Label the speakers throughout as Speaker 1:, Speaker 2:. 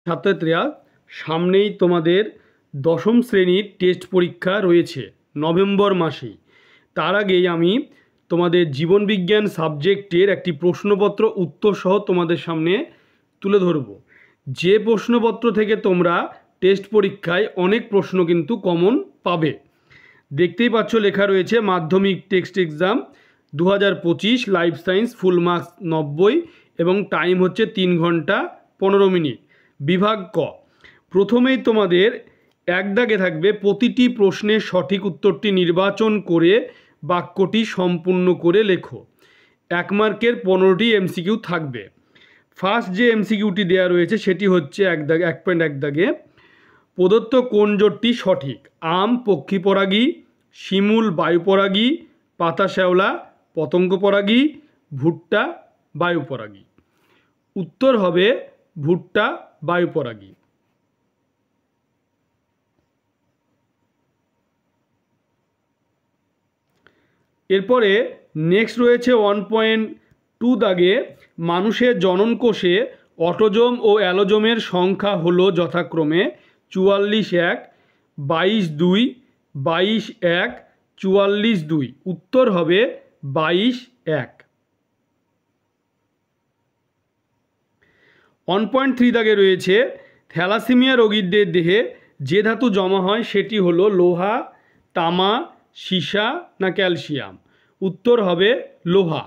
Speaker 1: ছাত্রছাত্রীরা, সামনেই তোমাদের দশম শ্রেণীর টেস্ট পরীক্ষা রয়েছে নভেম্বর মাসেই। তার আগেই আমি তোমাদের জীবনবিজ্ঞান সাবজেক্টের একটি প্রশ্নপত্র উত্তর সহ তোমাদের সামনে তুলে ধরব। যে প্রশ্নপত্র থেকে তোমরা টেস্ট পরীক্ষায় অনেক প্রশ্ন কিন্তু কমন পাবে। দেখতেই পাচ্ছ লেখা রয়েছে মাধ্যমিক text exam 2025 life science full marks 90 এবং টাইম হচ্ছে 3 ঘন্টা 15 মিনিট। বিভাগ ক। প্রথমেই তোমাদের এক দাগে থাকবে প্রতিটি প্রশ্নের সঠিক উত্তরটি নির্বাচন করে বাক্যটি সম্পূর্ণ করে লেখো। 1 মার্কের 15টি এমসিকিউ থাকবে। ফার্স্ট যে এমসিকিউটি দেওয়া রয়েছে সেটি হচ্ছে 1.1 দাগে, প্রদত্ত কোন জোটটি সঠিক? আম পক্ষীপরাগী, শিমুল বায়ুপরাগী, পাতা শ্যাওলা পতঙ্গপরাগী, ভুট্টা বায়ুপরাগী। উত্তর হবে ভুট্টা বায়ুপরাগী। এরপরে নেক্সট রয়েছে 1.2 দাগে, মানুষের জননকোষে অটোজোম ও অ্যালোজোমের সংখ্যা হলো যথাক্রমে 44:1, 22:2, 22:1, 44:2। উত্তর হবে 22:1। 1.3 দাগে রয়েছে থ্যালাসেমিয়া রোগীদের দেহে যে ধাতু জমা হয় সেটি হলো লোহা, তামা, সীসা না ক্যালসিয়াম। উত্তর হবে লোহা।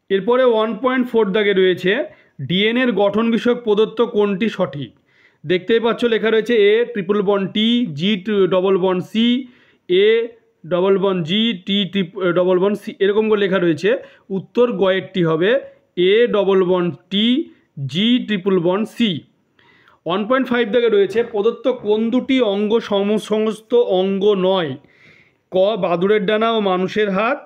Speaker 1: এরপরে 1.4 দাগে রয়েছে ডিএনএর গঠন বিষয়ক প্রদত্ত কোনটি সঠিক? দেখতেই পাচ্ছ লেখা রয়েছে A triple bond T, G double bond C, A double bond G, T double bond C, এরকম করে লেখা রয়েছে। উত্তর গয়েরটি হবে A double bond T, G triple bond C. 1.5 দাগে রয়েছে প্রদত্ত কোন দুটি অঙ্গ সমস্ত অঙ্গ নয়? ক বাদুড়ের ডানা ও মানুষের হাত,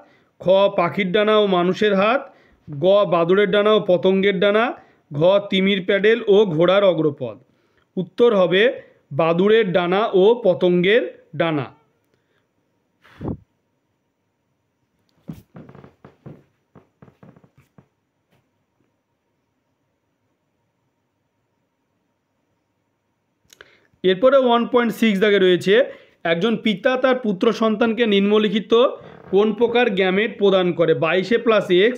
Speaker 1: খ পাখির ডানা ও মানুষের হাত, গ বাদুড়ের ডানা ও পতঙ্গের ডানা, ঘ তিমির প্যাডেল ও ঘোড়ার অগ্রপদ। উত্তর হবে বাদুড়ের ডানা ও পতঙ্গের ডানা। এরপরে 1.6 দাগে রয়েছে একজন পিতা তার পুত্র সন্তানকে নিম্নলিখিত কোন প্রকার গ্যামেট প্রদান করে? 22A+X,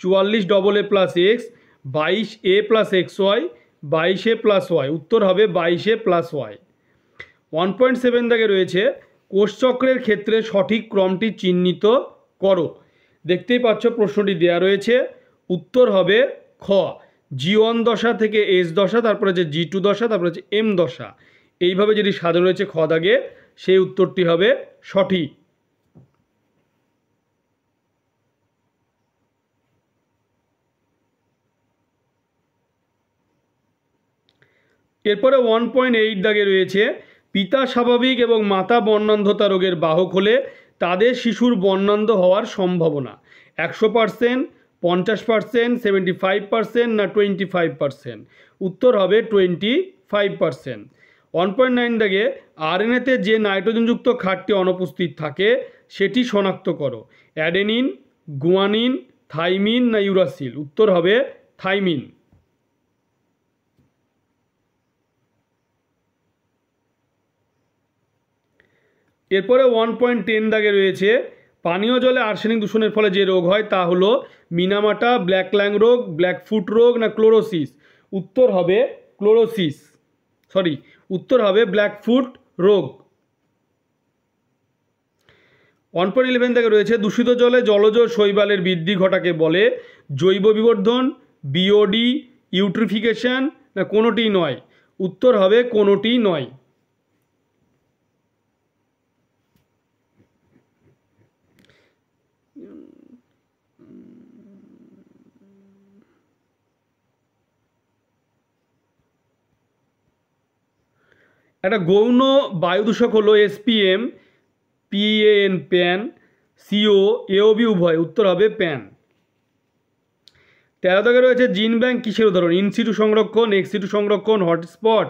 Speaker 1: 44AA+X, 22A+XY, 22A+Y। উত্তর হবে 22A+Y। 1.7 দাগে রয়েছে কোষচক্রের ক্ষেত্রে সঠিক ক্রমটি চিহ্নিত করো। দেখতেই পাচ্ছ প্রশ্নটি দেওয়া রয়েছে। উত্তর হবে খ G1 দশা থেকে S দশা, তারপরে হচ্ছে G2 দশা, তারপরে হচ্ছে M দশা। এইভাবে যেটি সাজানো রয়েছে খ দাগে, সেই উত্তরটি হবে সঠিক। এরপরে 1.8 দাগে রয়েছে পিতা স্বাভাবিক এবং মাতা বর্ণান্ধতা রোগের বাহক হলে তাদের শিশুর বর্ণান্ধ হওয়ার সম্ভাবনা 100%, 50%, 75% না 25%। উত্তর হবে 25%। 1.9 দাগে আরএনএতে যে নাইট্রোজেনযুক্ত খাঁটটি অনুপস্থিত থাকে সেটি শনাক্ত করো। অ্যাডেনিন, গুয়ানিন, থাইমিন না ইউরাসিল। উত্তর হবে থাইমিন। এরপরে 1.10 দাগে রয়েছে পানীয় জলে আর্সেনিক দূষণের ফলে যে রোগ হয় তা হলো মিনামাটা, ব্ল্যাক ল্যাং রোগ, ব্ল্যাক ফুট রোগ না ক্লোরোসিস। উত্তর হবে ক্লোরোসিস, উত্তর হবে ব্ল্যাক ফুট রোগ। 1.11 দাগে রয়েছে দূষিত জলে জলজ শৈবালের বৃদ্ধি ঘটাকে বলে জৈব বিবর্ধন, বিওডি, ইউট্রিফিকেশন না কোনোটি নয়। উত্তর হবে কোনোটি নয়। একটা গৌণ বায়ু দূষক হলো SPM, PN PAN, CO, AOB উভয়। উত্তর হবে প্যান। 13 দাগে রয়েছে জিন ব্যাংক কিসের উদাহরণ? ইনসিটু সংরক্ষণ, এক্সিটু সংরক্ষণ, হটস্পট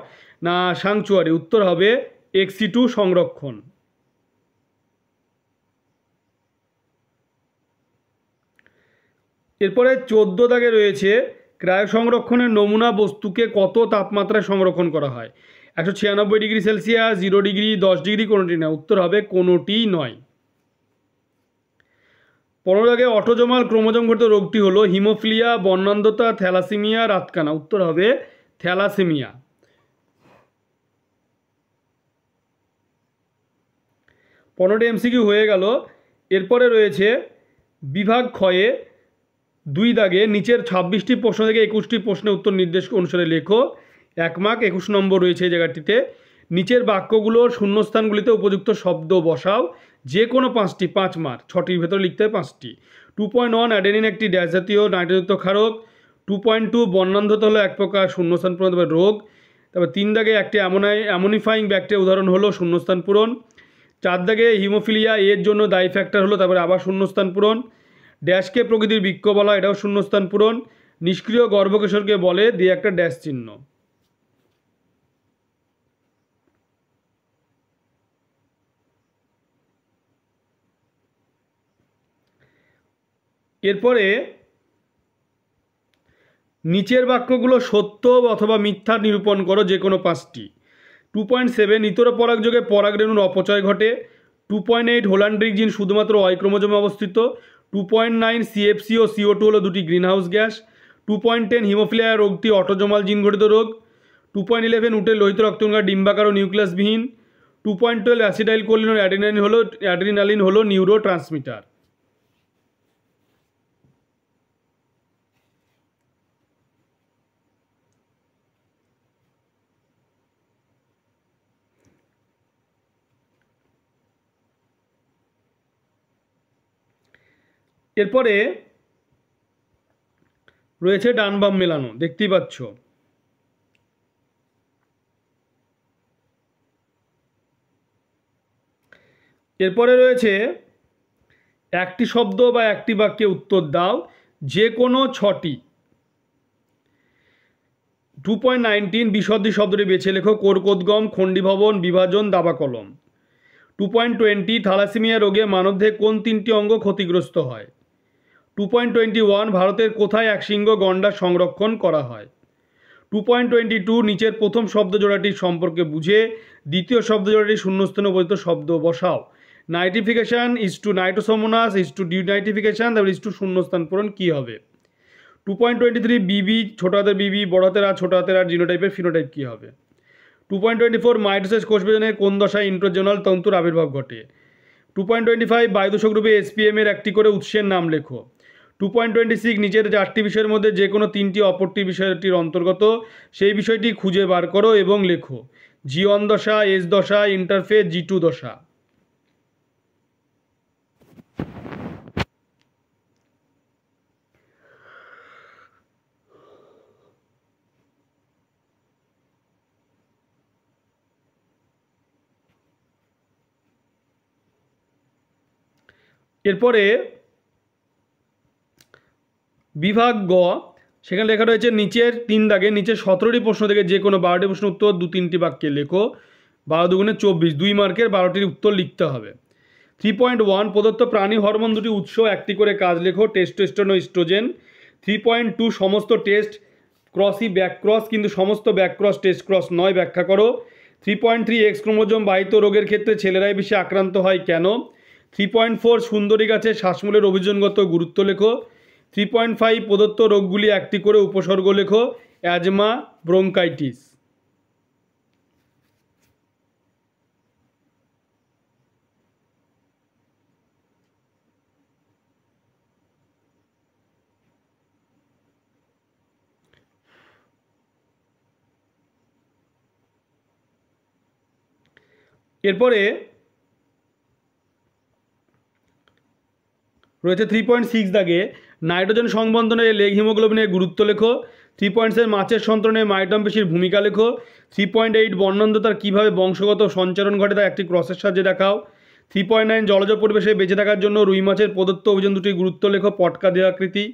Speaker 1: না সাংচুয়ারি। উত্তর হবে এক্সিটু সংরক্ষণ। এরপরে 14 দাগে রয়েছে ক্রায়ো সংরক্ষণের নমুনা বস্তুকে কত তাপমাত্রায় সংরক্ষণ করা হয়? 196 ডিগ্রি সেলসিয়াস, 0 ডিগ্রি, 10 ডিগ্রি, কোনোটি না। উত্তর হবে কোনোটিই নয়। 15 দাগে অটোজোমাল ক্রোমোজোম ঘটিত রোগটি হলো হিমোফিলিয়া, বর্ণান্ধতা, থ্যালাসেমিয়া, রাতকানা। উত্তর হবে থ্যালাসেমিয়া। 15টি এমসিকিউ হয়ে গেল। এরপরে রয়েছে বিভাগ ক্ষয়ে 2 দাগে নিচের 26টি প্রশ্ন থেকে 21টি প্রশ্নের উত্তর নির্দেশ অনুসারে লেখো। 1 মার্ক, 21 নম্বর রয়েছে এই জায়গাটিতে। নিচের বাক্যগুলোর শূন্যস্থানগুলিতে উপযুক্ত শব্দ বসাও। যে কোনো 5টি, 5 মার্ক, 6টির ভেতরে লিখতে হবে 5টি। 2.1 অ্যাডেনিন একটি ড্যাশ জাতীয় নাইট্রোজেনযুক্ত ক্ষারক। 2.2 বর্ণান্ধতা হলো এক প্রকার শূন্যস্থান পূরণ রোগ। তারপর 3 দাগে একটি অ্যামোনিফাইং ব্যাকটেরিয়া উদাহরণ হলো শূন্যস্থান পূরণ। 4 দাগে হিমোফিলিয়া এর জন্য দায়ী ফ্যাক্টর হলো, তারপরে আবার শূন্যস্থান পূরণ। ড্যাশকে প্রকৃতির বৃক্ষ বলা, এটাও শূন্যস্থান পূরণ। নিষ্ক্রিয় গর্ভকেশরকে বলে, দিয়ে একটা ড্যাশ চিহ্ন। এরপরে নিচের বাক্যগুলো সত্য অথবা মিথ্যা নিরূপণ করো, যে কোনো 5টি। 2.7 ইতর পরাগযোগে পরাগরেণুর অপচয় ঘটে। 2.8 হোল্যান্ড্রিক জিন শুধুমাত্র ওয়াই ক্রোমোজোমে অবস্থিত। 2.9 সিএফসি ও CO2 হলো দুটি গ্রিনহাউস গ্যাস। 2.10 হিমোফিলিয়া রোগটি অটোজোমাল জিন ঘটিত রোগ। 2.11 উটের লোহিত রক্তকণিকা ডিম্বাকার ও নিউক্লিয়াসবিহীন। 2.12 অ্যাসিটাইল কোলিন ও অ্যাড্রিনালিন হলো নিউরো ট্রান্সমিটার। এরপরে রয়েছে ডান বাম মেলানো, দেখতেই পাচ্ছ। এরপরে রয়েছে একটি শব্দ বা একটি বাক্যে উত্তর দাও, যে কোনো 6টি। 2.19 বিশদী শব্দটি বেছে লেখো। কোরকোদ্গম, খণ্ডীভবন, বিভাজন, দাবা কলম। 2.20 থ্যালাসেমিয়া রোগে মানবদেহে কোন 3টি অঙ্গ ক্ষতিগ্রস্ত হয়? 2.21 ভারতের কোথায় একশৃঙ্গ গণ্ডার সংরক্ষণ করা হয়? 2.22 নিচের প্রথম শব্দ জোড়াটির সম্পর্কে বুঝে দ্বিতীয় শব্দ জোড়াটির শূন্যস্থানে উপযুক্ত শব্দ বসাও। Nitrification is to nitrosomonas is to denitrification, তারপর ইজ টু শূন্যস্থান পূরণ কী হবে? 2.23 বিবি, ছোট হাতের বিবি, বড় হাতের আর ছোট হাতের আর জিনোটাইপের ফিনোটাইপ কী হবে? 2.24 মাইটোসিস কোষবিভাজনের কোন দশায় ইন্ট্রোজোনাল তন্তুর আবির্ভাব ঘটে? 2.25 বায়ুদূষক রূপে SPM এর একটি করে উৎসের নাম লেখো। 2.26 নিচের 4টি বিষয়ের মধ্যে যে কোনো 3টি অপরটি বিষয়টির অন্তর্গত, সেই বিষয়টি খুঁজে বার করো এবং লেখো। G1 দশা, S দশা, ইন্টারফেজ, G2 দশা। এরপরে বিভাগ গ, সেখানে লেখা রয়েছে নিচের 3 দাগে নিচের 17টি প্রশ্ন থেকে যে কোনো 12টি প্রশ্ন উত্তর 2-3টি বাক্যে লেখো। 12 দুগুণে 24, 2 মার্কের 12টির উত্তর লিখতে হবে। 3.1 প্রদত্ত প্রাণী হরমোন দুটি উৎস, একটি করে কাজ লেখো। টেস্টোস্টেরন ও ইস্ট্রোজেন। 3.2 সমস্ত টেস্ট ক্রসই ব্যাক ক্রস, কিন্তু সমস্ত ব্যাক ক্রস টেস্ট ক্রস নয়, ব্যাখ্যা করো। 3.3 এক্স ক্রোমোজোম বাহিত রোগের ক্ষেত্রে ছেলেরাই বেশি আক্রান্ত হয় কেন? 3.4 সুন্দরী গাছের শ্বাসমূলের অভিযোজনগত গুরুত্ব লেখো। 3.5 প্রদত্ত রোগগুলি একটি করে উপসর্গ লেখো। Asthma, bronchitis. এরপরে রয়েছে 3.6 দাগে নাইট্রোজেন সংবন্ধনে লেগ হিমোগ্লোবিনের গুরুত্ব লেখো। 3.7 মাছের সন্তানে মাইটম পেশির ভূমিকা লেখো। 3.8 বর্ণান্ধতার কীভাবে বংশগত সঞ্চারণ ঘটে তা একটি ক্রসের সাহায্যে দেখাও। 3.9 জলজ পরিবেশে বেঁচে থাকার জন্য রুই মাছের প্রদত্ত অভিযান দুটির গুরুত্ব লেখো। পটকা দেহাকৃতি।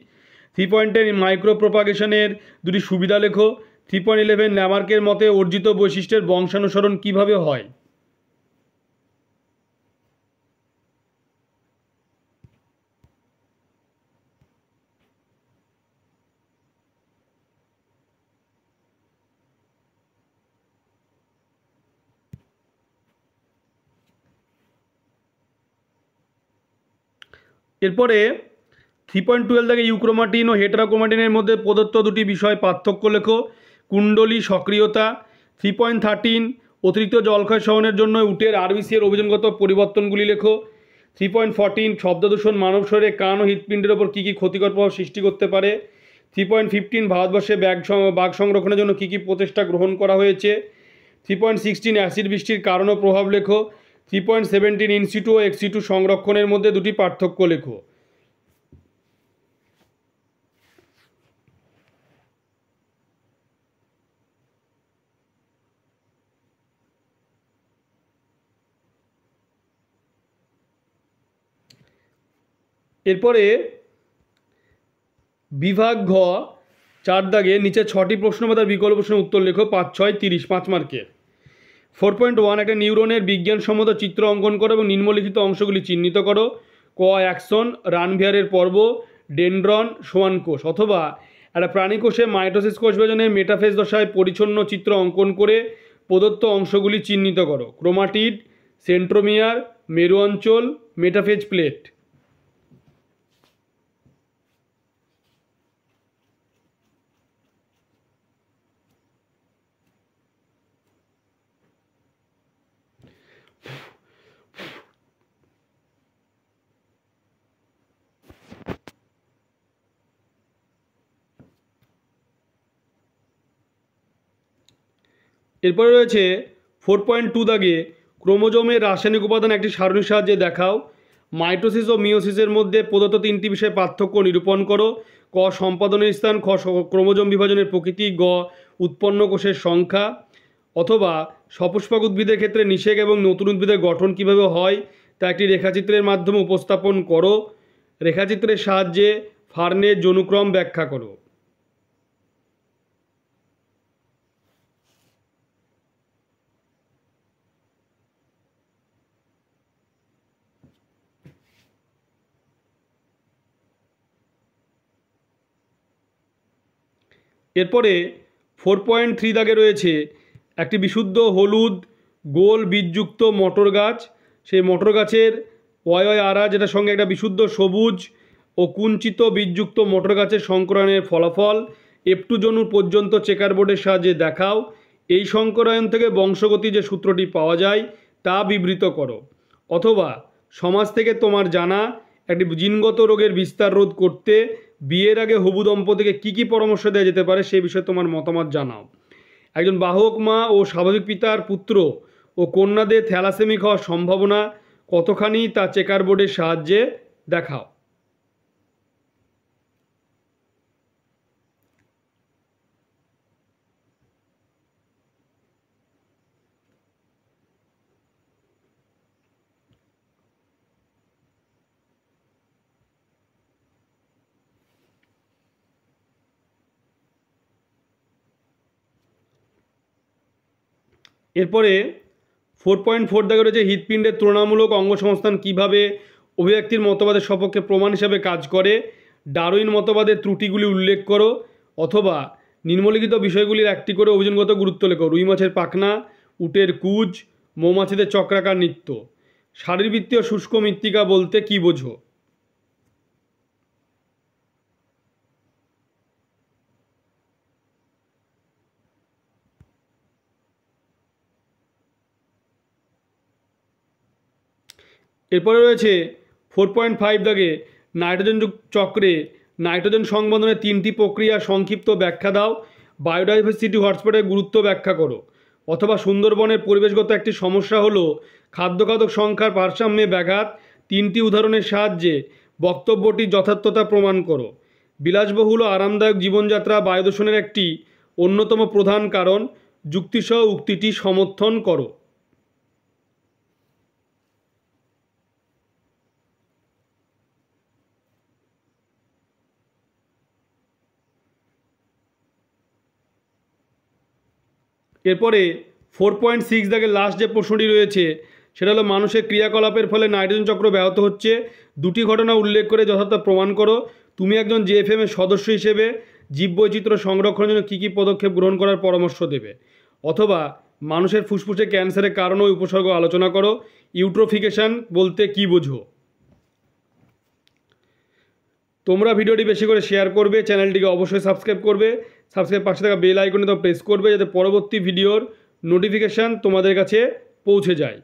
Speaker 1: 3.10 মাইক্রো প্রোপাগেশনের দুটি সুবিধা লেখো। 3.11 ল্যামার্কের মতে অর্জিত বৈশিষ্ট্যের বংশানুসরণ কীভাবে হয়? এরপরে 3.12 থেকে ইউক্রোমাটিন ও হেটারোক্রোমাটিনের মধ্যে প্রদত্ত দুটি বিষয় পার্থক্য লেখো। কুণ্ডলী সক্রিয়তা। 3.13 অতিরিক্ত জলক্ষয় সহনের জন্য উটের আরবিসি এর অভিযানগত পরিবর্তনগুলি লেখো। 3.14 শব্দদূষণ মানব শরীরে কান ও হৃৎপিণ্ডের ওপর কী কী ক্ষতিকর প্রভাব সৃষ্টি করতে পারে। 3.15 ভারতবর্ষে বাঘ সংরক্ষণের জন্য কী কী প্রচেষ্টা গ্রহণ করা হয়েছে। 3.16 অ্যাসিড বৃষ্টির কারণ ও প্রভাব লেখো। 3.17 ইনসিটু ও এক্সিটু সংরক্ষণের মধ্যে দুটি পার্থক্য লেখো। এরপরে বিভাগ ঘ 4 দাগে নিচে 6টি প্রশ্ন বা তার বিকল্প প্রশ্নের উত্তর লেখো। 5, 6, 30 5 মার্কের। 4.1 একটা নিউরনের বিজ্ঞানসম্মত চিত্র অঙ্কন করো এবং নিম্নলিখিত অংশগুলি চিহ্নিত করো। ক অ্যাক্সন রানভিয়ারের পর্ব ডেনড্রন সোয়ান কোষ। অথবা একটা প্রাণী কোষে মাইটোসিস কোষ বিভাজনের মেটাফেজ দশায় পরিচ্ছন্ন চিত্র অঙ্কন করে প্রদত্ত অংশগুলি চিহ্নিত করো। ক্রোমাটিড সেন্ট্রোমিয়ার মেরু অঞ্চল মেটাফেজ প্লেট। এরপরে রয়েছে 4.2 দাগে ক্রোমোজোমের রাসায়নিক উপাদান একটি সারণীর সাহায্যে দেখাও। মাইটোসিস ও মিওসিসের মধ্যে প্রদত্ত 3টি বিষয়ে পার্থক্য নিরূপণ করো। ক সম্পাদনের স্থান, খ ক্রোমোজোম বিভাজনের প্রকৃতি, গ উৎপন্ন কোষের সংখ্যা। অথবা সপুষ্পক উদ্ভিদের ক্ষেত্রে নিষেক এবং নতুন উদ্ভিদের গঠন কিভাবে হয় তা একটি রেখাচিত্রের মাধ্যমে উপস্থাপন করো। রেখাচিত্রের সাহায্যে ফার্নের যৌনক্রম ব্যাখ্যা করো। এরপরে 4.3 দাগে রয়েছে একটি বিশুদ্ধ হলুদ গোল বীজযুক্ত মটর গাছ। সেই মটর গাছের ওয়াইআরা যেটার সঙ্গে একটা বিশুদ্ধ সবুজ ও কুঞ্চিত বীজযুক্ত মটর গাছের সংকরায়নের ফলাফল F2 জনু পর্যন্ত চেকারবোর্ডের সাহায্যে দেখাও। এই সংকরায়ন থেকে বংশগতি যে সূত্রটি পাওয়া যায় তা বিবৃত করো। অথবা সমাজ থেকে তোমার জানা একটি জিনগত রোগের বিস্তার রোধ করতে বিয়ের আগে হবু দম্পতিকে কী কী পরামর্শ দেওয়া যেতে পারে সে বিষয়ে তোমার মতামত জানাও। একজন বাহক মা ও স্বাভাবিক পিতার পুত্র ও কন্যাদের থ্যালাসেমিক হওয়ার সম্ভাবনা কতখানি তা চেকারবোর্ডের সাহায্যে দেখাও। এরপরে 4.4 দাগে রয়েছে হৃৎপিণ্ডের তুলনামূলক অঙ্গসংস্থান কীভাবে অভিব্যক্তির মতবাদের সপক্ষে প্রমাণ হিসাবে কাজ করে। ডারউইন মতবাদের ত্রুটিগুলি উল্লেখ করো। অথবা নিম্নলিখিত বিষয়গুলির একটি করে অভিযানগত গুরুত্ব লেখো। রুই মাছের পাখনা, উটের কুজ, মৌমাছিদের চক্রাকার নৃত্য। শারীরবৃত্তীয় শুষ্ক মৃত্তিকা বলতে কী বোঝো। এরপরে রয়েছে 4.5 দাগে নাইট্রোজেন চক্রে নাইট্রোজেন সংবন্ধনের 3টি প্রক্রিয়া সংক্ষিপ্ত ব্যাখ্যা দাও। বায়োডাইভার্সিটি হটস্পটের গুরুত্ব ব্যাখ্যা করো। অথবা সুন্দরবনের পরিবেশগত একটি সমস্যা হলো খাদ্যখাদক সংখ্যার ভারসাম্যে ব্যাঘাত। 3টি উদাহরণের সাহায্যে বক্তব্যটির যথার্থতা প্রমাণ করো। বিলাসবহুল ও আরামদায়ক জীবনযাত্রা বায়ুদূষণের একটি অন্যতম প্রধান কারণ। যুক্তিসহ উক্তিটি সমর্থন করো। এরপরে 4.6 দাগের লাস্ট যে প্রশ্নটি রয়েছে সেটা হলো মানুষের ক্রিয়াকলাপের ফলে নাইট্রোজেন চক্র ব্যাহত হচ্ছে। দুটি ঘটনা উল্লেখ করে যথার্থ প্রমাণ করো। তুমি একজন জেএফএম এর সদস্য হিসেবে জীববৈচিত্র্য সংরক্ষণের জন্য কী কী পদক্ষেপ গ্রহণ করার পরামর্শ দেবে। অথবা মানুষের ফুসফুসে ক্যান্সারের কারণ ও উপসর্গ আলোচনা করো। ইউট্রোফিকেশন বলতে কী বোঝো। তোমরা ভিডিওটি বেশি করে শেয়ার করবে, চ্যানেলটিকে অবশ্যই সাবস্ক্রাইব করবে, সাবস্ক্রাইব পাশে থাকা বেল আইকনে তো প্রেস করবে যাতে পরবর্তী ভিডিওর নোটিফিকেশান তোমাদের কাছে পৌঁছে যায়।